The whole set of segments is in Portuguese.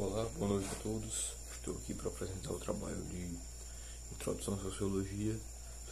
Olá, boa noite a todos. Estou aqui para apresentar o trabalho de Introdução à Sociologia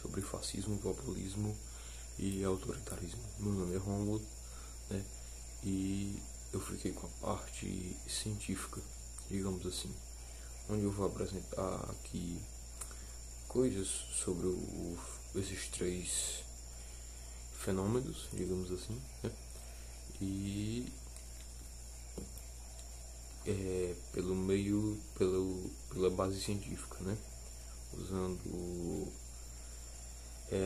sobre fascismo, populismo e autoritarismo. Meu nome é Rômulo, né? E eu fiquei com a parte científica, digamos assim, onde eu vou apresentar aqui coisas sobre esses três fenômenos, digamos assim, né? E pela base científica, né? Usando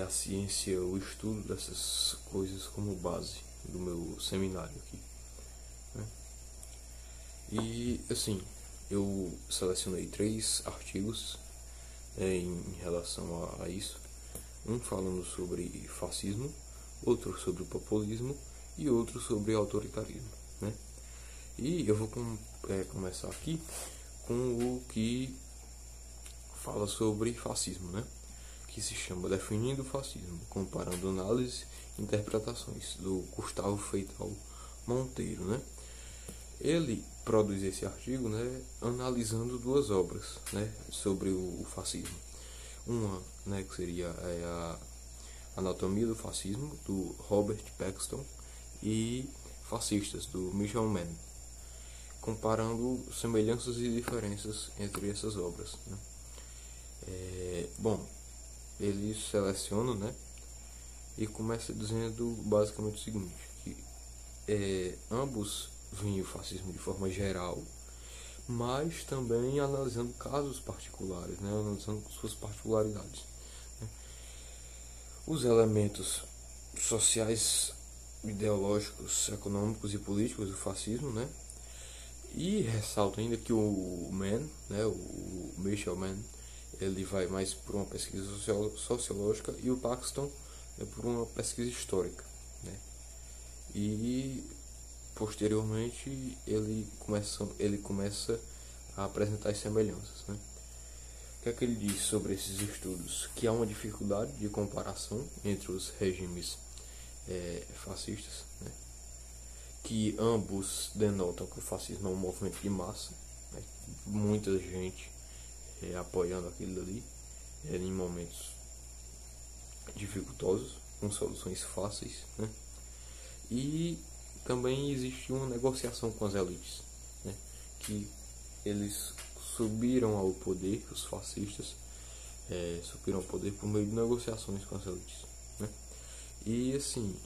a ciência, o estudo dessas coisas como base do meu seminário aqui, né? E assim, eu selecionei 3 artigos em relação a isso, um falando sobre fascismo, outro sobre populismo e outro sobre autoritarismo, né? E eu vou começar aqui com o que fala sobre fascismo, né? Que se chama Definindo o Fascismo, comparando análises e interpretações, do Gustavo Feital Monteiro, né? Ele produz esse artigo, né, analisando 2 obras, né, sobre o fascismo. Uma, né, que seria a Anatomia do Fascismo, do Robert Paxton, e Fascistas, do Michael Mann, comparando semelhanças e diferenças entre essas obras, né? Bom, ele seleciona, né, e começa dizendo basicamente o seguinte, que ambos veem o fascismo de forma geral, mas também analisando casos particulares, né, analisando suas particularidades, né? Os elementos sociais, ideológicos, econômicos e políticos do fascismo, né? E ressalta ainda que o Mann, né, o Michael Mann, ele vai mais por uma pesquisa sociológica e o Paxton é por uma pesquisa histórica, né? E posteriormente ele começa a apresentar as semelhanças, né? O que é que ele diz sobre esses estudos? Que há uma dificuldade de comparação entre os regimes fascistas, né? Que ambos denotam que o fascismo é um movimento de massa, né? Muita gente apoiando aquilo ali em momentos dificultosos, com soluções fáceis, né? E também existe uma negociação com as elites, né? Que eles subiram ao poder, os fascistas subiram ao poder por meio de negociações com as elites, né? E assim,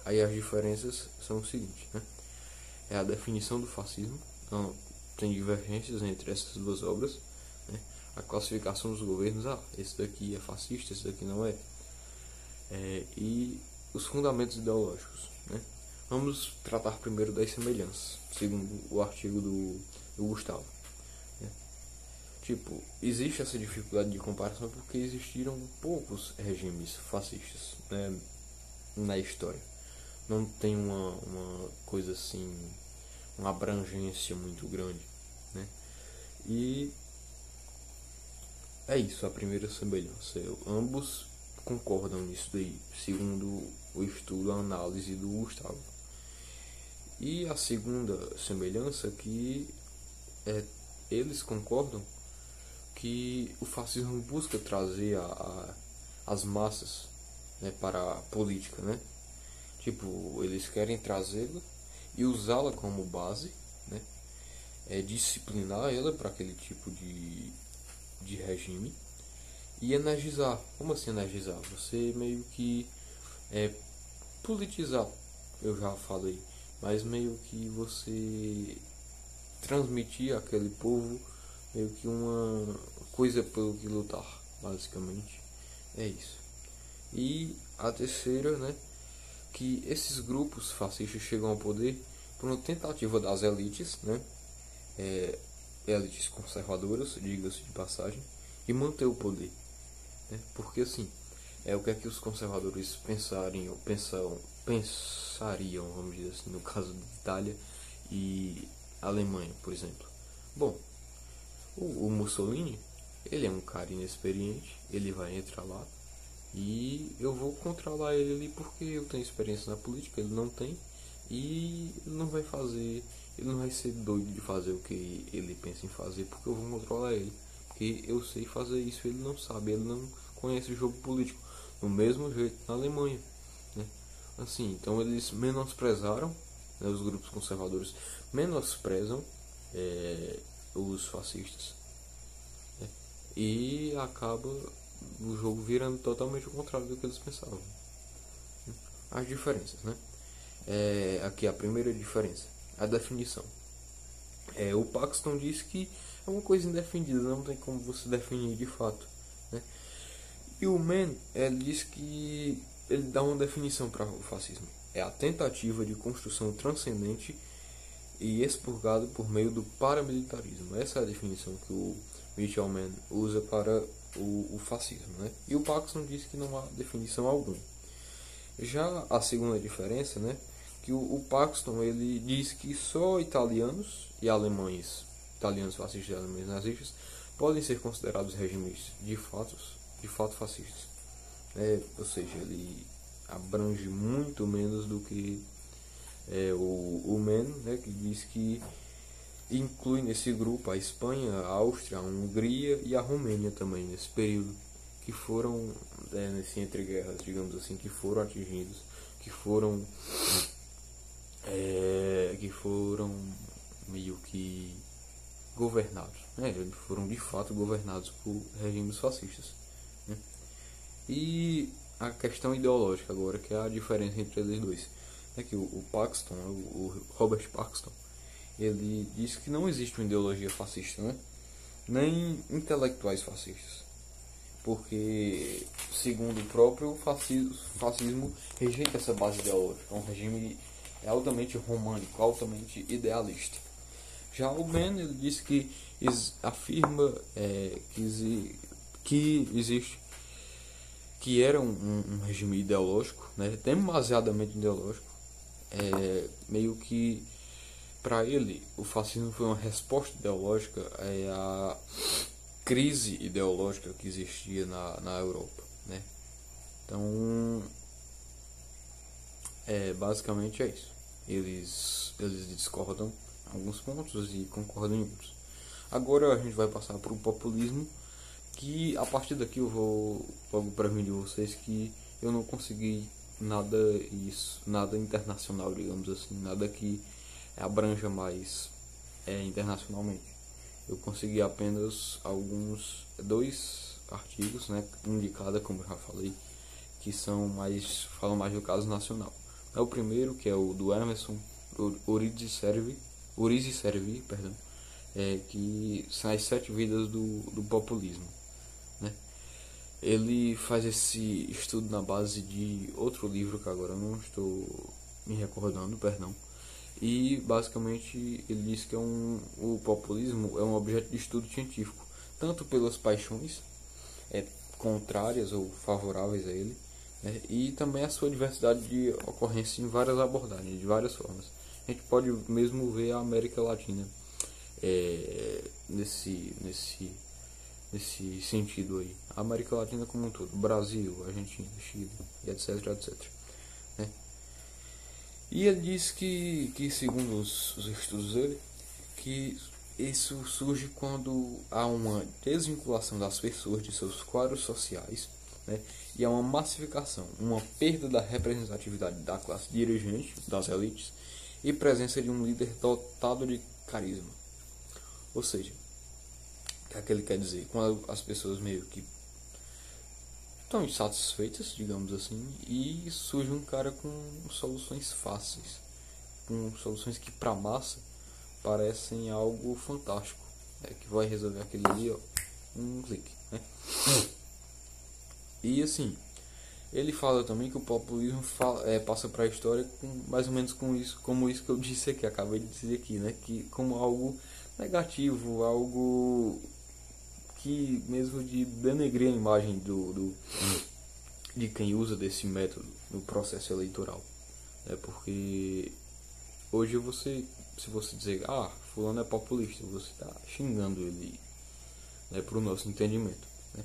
aí as diferenças são o seguinte, né? É a definição do fascismo, então tem divergências entre essas 2 obras, né? A classificação dos governos, esse daqui é fascista, esse daqui não é. E os fundamentos ideológicos, né? Vamos tratar primeiro das semelhanças, segundo o artigo do Gustavo, né? Tipo, existe essa dificuldade de comparação porque existiram poucos regimes fascistas, né, na história. Não tem uma coisa assim, uma abrangência muito grande, né? E é isso, a primeira semelhança. Ambos concordam nisso daí, segundo o estudo, a análise do Gustavo. E a segunda semelhança que eles concordam que o fascismo busca trazer as massas, né, para a política, né? Tipo, eles querem trazê-la e usá-la como base, né? Disciplinar ela para aquele tipo de regime e energizar. Como assim energizar? Você meio que politizar, eu já falei, mas meio que você transmitir àquele povo meio que uma coisa pelo que lutar, basicamente. É isso. E a terceira, né, que esses grupos fascistas chegam ao poder por uma tentativa das elites, né, elites conservadoras, diga-se de passagem, de manter o poder, né? Porque assim, o que é que os conservadores pensariam, vamos dizer assim, no caso de Itália e Alemanha, por exemplo. Bom, o Mussolini, ele é um cara inexperiente, ele vai entrar lá e eu vou controlar ele porque eu tenho experiência na política, ele não tem, e não vai fazer ele não vai ser doido de fazer o que ele pensa em fazer, porque eu vou controlar ele. Porque eu sei fazer isso, ele não sabe, ele não conhece o jogo político. Do mesmo jeito na Alemanha, né? Assim, então eles menosprezaram, né, os grupos conservadores menosprezam os fascistas, né? E acaba o jogo virando totalmente o contrário do que eles pensavam. As diferenças, né? Aqui a primeira diferença, a definição. O Paxton diz que é uma coisa indefendida, não tem como você definir de fato, né? E o Mann, ele diz que ele dá uma definição para o fascismo. É a tentativa de construção transcendente e expurgada por meio do paramilitarismo. Essa é a definição que o Michel Mann usa para o fascismo, né? E o Paxton diz que não há definição alguma. Já a segunda diferença, né, que o Paxton ele diz que só italianos e alemães, italianos fascistas e alemães nazistas, podem ser considerados regimes de fato fascistas. Ou seja, ele abrange muito menos do que o Mann, né, que diz que inclui nesse grupo a Espanha, a Áustria, a Hungria e a Romênia também, nesse período, que foram, nesse entre-guerras, digamos assim, que foram atingidos, que foram meio que governados, né? Foram de fato governados por regimes fascistas, né? E a questão ideológica agora, que é a diferença entre eles dois, é que o Paxton, o Robert Paxton, ele diz que não existe uma ideologia fascista, né? Nem intelectuais fascistas, porque, segundo o próprio fascismo rejeita essa base ideológica, é um regime altamente romântico, altamente idealista. Já o Mann, ele diz que afirma que existe, que era um regime ideológico, né, demasiadamente ideológico, meio que para ele o fascismo foi uma resposta ideológica à crise ideológica que existia na Europa, né? Então, basicamente é isso. Eles discordam em alguns pontos e concordam em outros. Agora a gente vai passar para o populismo, que a partir daqui eu vou logo prevenir vocês que eu não consegui nada internacional, digamos assim, nada que abranja mais internacionalmente. Eu consegui apenas dois artigos, né, um de cada, como eu já falei, que falam mais do caso nacional. É o primeiro, que é o do Emerson Urizi Servi, que são as 7 vidas do populismo, né? Ele faz esse estudo na base de outro livro que agora eu não estou me recordando, perdão. E basicamente ele diz que o populismo é um objeto de estudo científico, tanto pelas paixões contrárias ou favoráveis a ele, né, e também a sua diversidade de ocorrência em várias abordagens, de várias formas. A gente pode mesmo ver a América Latina nesse sentido aí. A América Latina como um todo, Brasil, Argentina, Chile, etc, etc, né? E ele diz que segundo os estudos dele, que isso surge quando há uma desvinculação das pessoas de seus quadros sociais, né, e há uma massificação, uma perda da representatividade da classe dirigente, das elites, e presença de um líder dotado de carisma. Ou seja, o que ele quer dizer? Quando as pessoas meio que estão insatisfeitas, digamos assim, e surge um cara com soluções fáceis, com soluções que para a massa parecem algo fantástico, que vai resolver aquele ali, ó, um clique, né? E assim, ele fala também que o populismo passa para a história mais ou menos como isso que eu disse aqui, acabei de dizer aqui, né? Que como algo negativo, algo que mesmo de denegrir a imagem de quem usa desse método no processo eleitoral, porque hoje se você dizer, fulano é populista, você está xingando ele, né, para o nosso entendimento, né?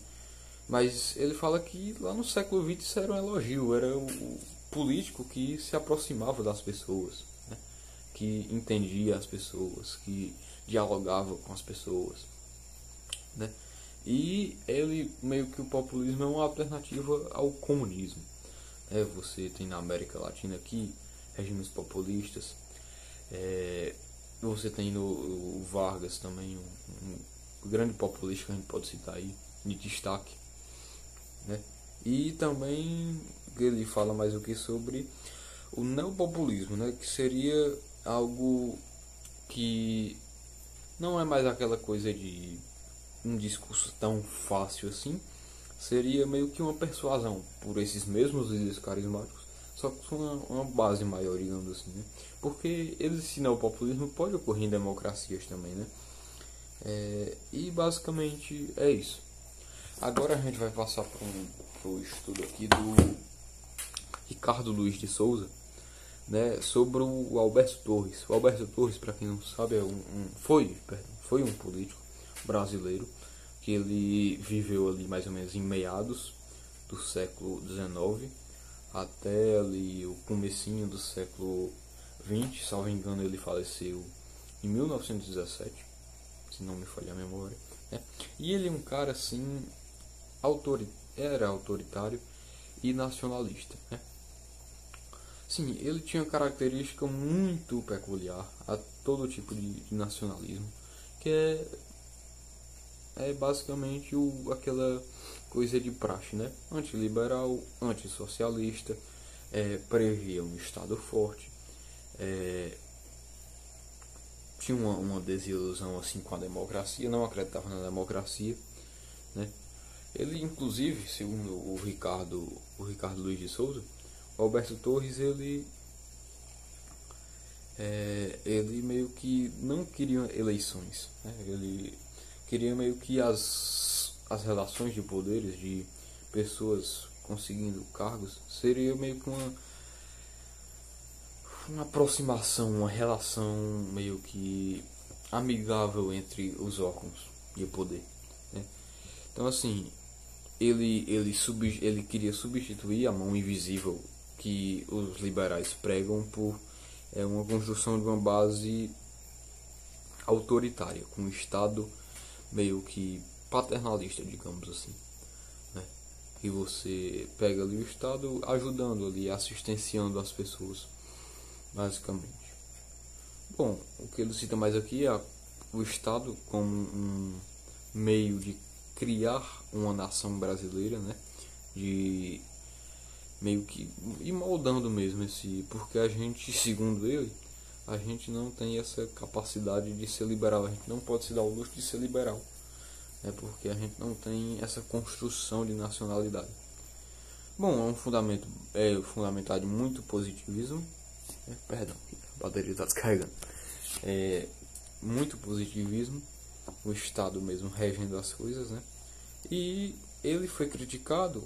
Mas ele fala que lá no século XX isso era um elogio, era o político que se aproximava das pessoas, né? que entendia as pessoas, que dialogava com as pessoas, né? E ele, meio que o populismo é uma alternativa ao comunismo. Você tem na América Latina aqui regimes populistas. Você tem no o Vargas também, um grande populista que a gente pode citar aí, de destaque, né? E também ele fala mais o que sobre o neopopulismo, né? Que seria algo que não é mais aquela coisa de um discurso tão fácil assim. Seria meio que uma persuasão por esses mesmos líderes carismáticos, só que com uma base maior, digamos assim, né? Porque esse neopopulismo pode ocorrer em democracias também, né? E basicamente é isso. Agora a gente vai passar para o estudo aqui do Ricardo Luiz de Souza, né, sobre o Alberto Torres. O Alberto Torres, para quem não sabe, foi um político brasileiro que ele viveu ali mais ou menos em meados do século XIX até ali o comecinho do século XX. Salvo engano, ele faleceu em 1917, se não me falha a memória, né? E ele é um cara assim, era autoritário e nacionalista, né? Sim, ele tinha uma característica muito peculiar a todo tipo de nacionalismo, que é basicamente aquela coisa de praxe, né? Antiliberal, antissocialista, previa um Estado forte, tinha uma desilusão assim com a democracia, não acreditava na democracia, né? Ele, inclusive, segundo o Ricardo Luiz de Souza, o Alberto Torres, ele meio que não queria eleições, né? Ele queria meio que as relações de poderes de pessoas conseguindo cargos seria meio que uma aproximação, uma relação meio que amigável entre os órgãos de poder, né? Então assim, ele queria substituir a mão invisível que os liberais pregam por uma construção de uma base autoritária, com um Estado meio que paternalista, digamos assim, né? E você pega ali o Estado ajudando ali, assistenciando as pessoas, basicamente. Bom, o que ele cita mais aqui é o Estado como um meio de criar uma nação brasileira, né? De meio que ir moldando mesmo porque a gente, segundo ele, a gente não tem essa capacidade de ser liberal, a gente não pode se dar o luxo de ser liberal, né? Porque a gente não tem essa construção de nacionalidade. Bom, é um fundamento fundamentado em muito positivismo, perdão, a bateria está descarregando, muito positivismo, o Estado mesmo regendo as coisas, né? E ele foi criticado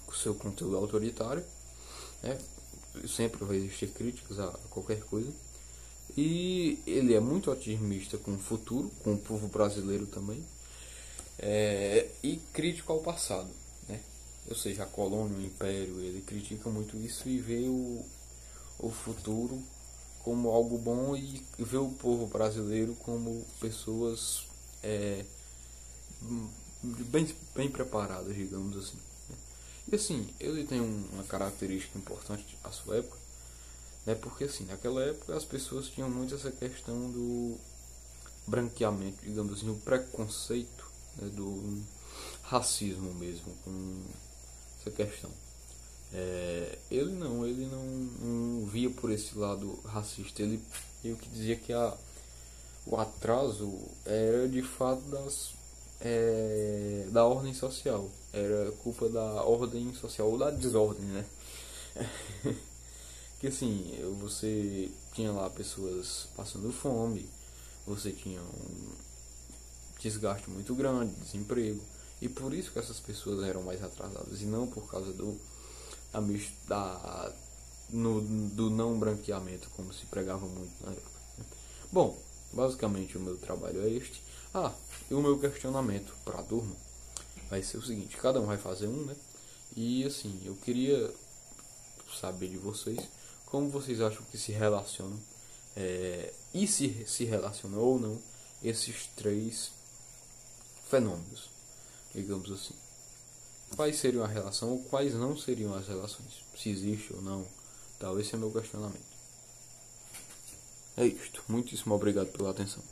com seu conteúdo autoritário, né? Sempre vai existir críticas a qualquer coisa, e ele é muito otimista com o futuro, com o povo brasileiro também, e crítico ao passado, né? Ou seja, a colônia, o império, ele critica muito isso e vê o futuro como algo bom e vê o povo brasileiro como pessoas bem preparadas, digamos assim, né? E assim, ele tem uma característica importante à sua época, né? Porque assim, naquela época as pessoas tinham muito essa questão do branqueamento, digamos assim, o preconceito, né? Do racismo mesmo, com essa questão. Ele não via por esse lado racista. Ele meio que dizia que o atraso era de fato da ordem social, era culpa da ordem social ou da desordem, né? Que assim, você tinha lá pessoas passando fome, você tinha um desgaste muito grande, desemprego, e por isso que essas pessoas eram mais atrasadas, e não por causa do não branqueamento, como se pregava muito na época. Bom, basicamente o meu trabalho é este. E o meu questionamento para a turma vai ser o seguinte: cada um vai fazer um, né? E assim, eu queria saber de vocês como vocês acham que se relacionam e se relacionam ou não esses três fenômenos, digamos assim. Quais seriam a relação ou quais não seriam as relações? Se existe ou não, tal. Esse é meu questionamento. É isto. Muitíssimo obrigado pela atenção.